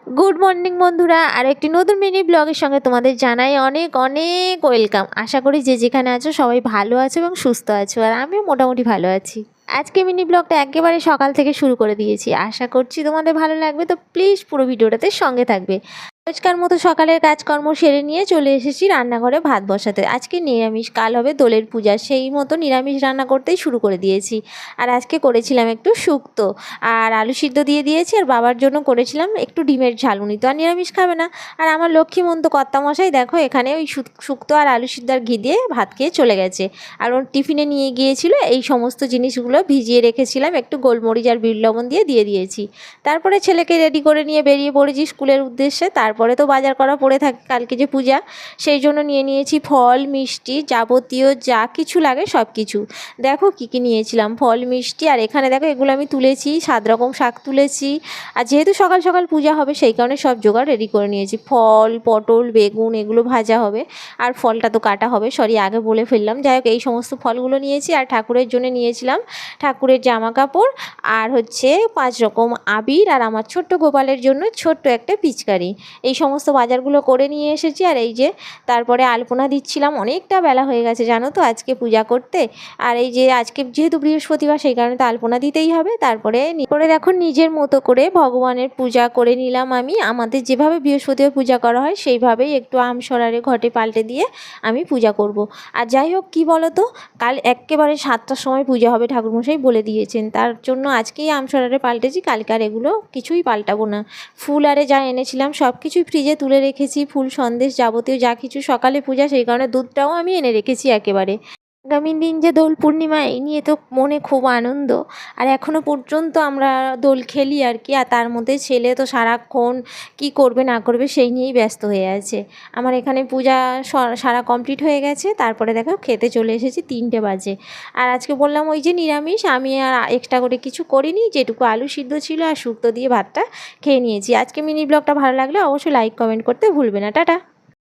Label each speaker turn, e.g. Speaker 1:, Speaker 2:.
Speaker 1: Good morning বন্ধুরা, আর একটি নতুন মিনি ব্লগের সঙ্গে তোমাদের জানাই অনেক অনেক ওয়েলকাম। আশা করি যে যেখানে আছো সবাই ভালো আছো এবং সুস্থ আছো, আর আমিও মোটামুটি ভালো আছি। আজকে মিনি ব্লগটা একেবারে সকাল থেকে শুরু করে দিয়েছি, আশা করছি তোমাদের ভালো লাগবে। তো প্লিজ পুরো ভিডিওটাতে সঙ্গে থাকবে। রোজকার মতো সকালের কাজকর্ম সেরে নিয়ে চলে এসেছি রান্নাঘরে ভাত বসাতে। আজকে নিরামিষ, কাল হবে দোলের পূজা, সেই মতো নিরামিষ রান্না করতেই শুরু করে দিয়েছি। আর আজকে করেছিলাম একটু শুক্তো আর আলু সিদ্ধ দিয়ে দিয়েছি, আর বাবার জন্য করেছিলাম একটু ডিমের ঝালুনি। তো আর নিরামিষ খাবে না। আর আমার লক্ষ্মীমন্ত কর্তামশাই দেখো এখানে ওই শুক্তো আর আলু সিদ্ধ আর ঘি দিয়ে ভাত খেয়ে চলে গেছে। আর ওর টিফিনে নিয়ে গিয়েছিল এই সমস্ত জিনিসগুলো ভিজিয়ে রেখেছিলাম, একটু গোলমরিচ আর বিট লবণ দিয়ে দিয়েছি। তারপরে ছেলেকে রেডি করে নিয়ে বেরিয়ে পড়েছি স্কুলের উদ্দেশ্যে। তারপরে তো বাজার করা পড়ে থাকে, কালকে যে পূজা সেই জন্য নিয়ে নিয়েছি ফল মিষ্টি, যাবতীয় যা কিছু লাগে সব কিছু। দেখো কী কী নিয়েছিলাম, ফল মিষ্টি, আর এখানে দেখো এগুলো আমি তুলেছি, 7 রকম শাক তুলেছি। আর যেহেতু সকাল সকাল পূজা হবে সেই কারণে সব জোগাড় রেডি করে নিয়েছি। ফল, পটল, বেগুন এগুলো ভাজা হবে, আর ফলটা তো কাটা হবে, সরি আগে বলে ফেললাম। যাই হোক এই সমস্ত ফলগুলো নিয়েছি। আর ঠাকুরের জন্য নিয়েছিলাম ঠাকুরের জামা কাপড়, আর হচ্ছে 5 রকম আবির, আর আমার ছোট্ট গোপালের জন্য ছোট্ট একটা পিচকারি। এই সমস্ত বাজারগুলো করে নিয়ে এসেছি। আর এই যে তারপরে আলপনা দিচ্ছিলাম, অনেকটা বেলা হয়ে গেছে জানো তো আজকে পূজা করতে। আর এই যে আজকে যেহেতু বৃহস্পতিবার সেই কারণে তো আলপনা দিতেই হবে। তারপরে দেখো নিজের মতো করে ভগবানের পূজা করে নিলাম আমি। আমাদের যেভাবে বৃহস্পতিবার পূজা করা হয় সেইভাবেই একটু আমসরারে ঘটে পাল্টে দিয়ে আমি পূজা করব। আর যাই হোক কী বলো তো, কাল একেবারে 7টার সময় পূজা হবে ঠাকুরমশাই বলে দিয়েছেন, তার জন্য আজকেই আমসরারে পাল্টেছি, কালকে আর এগুলো কিছুই পাল্টাবো না। ফুল আরে যা এনেছিলাম সব কিছুই ফ্রিজে তুলে রেখেছি, ফুল সন্দেশ যাবতীয় যা কিছু, সকালে পূজা সেই কারণে দুধটাও আমি এনে রেখেছি একেবারে। আগামী দিন যে দোল পূর্ণিমা, এই নিয়ে তো মনে খুব আনন্দ। আর এখনও পর্যন্ত আমরা দোল খেলি আর কি। আর তার মধ্যে ছেলে তো সারাক্ষণ কি করবে না করবে সেই নিয়েই ব্যস্ত হয়ে আছে। আমার এখানে পূজা সারা কমপ্লিট হয়ে গেছে, তারপরে দেখো খেতে চলে এসেছি 3টে বাজে। আর আজকে বললাম ওই যে নিরামিষ, আমি আর এক্সট্রা করে কিছু করিনি, যেটুকু আলু সিদ্ধ ছিল আর শুক্তো দিয়ে ভাতটা খেয়ে নিয়েছি। আজকে মিনি ব্লগটা ভালো লাগলে অবশ্যই লাইক কমেন্ট করতে ভুলবে না। টাটা।